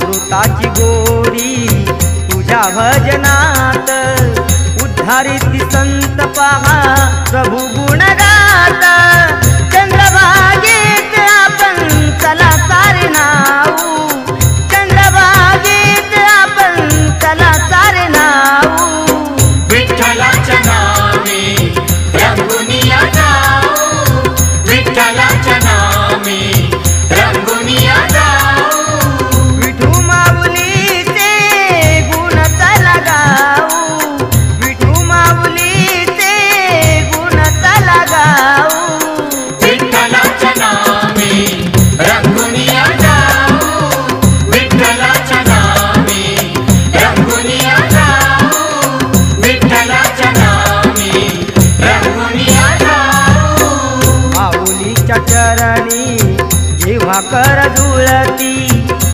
अमृताची गोडी तुझ्या भजनात उद्धारित संत पहा प्रभु गुण गात चंद्रभागेत आपण चला सारे नाऊ चंद्रभागेत आपण चला सारे नाऊ विठ्ठलाच्या नामे रंगुनिया जाऊ विठ्ठलाच्या नामे रंगुनिया जाऊ विठू माऊलीचे गुण चला गाऊ विठू माऊलीचे गुण चला गाऊ विठ्ठलाच्या नामे रंगुनिया जाऊ विठ्ठलाच्या नामे रंगुनिया जाऊ विठ्ठलाच्या नामे रंगुनिया जाऊ माऊलीच्या चरणी जेव्हा कर जुळती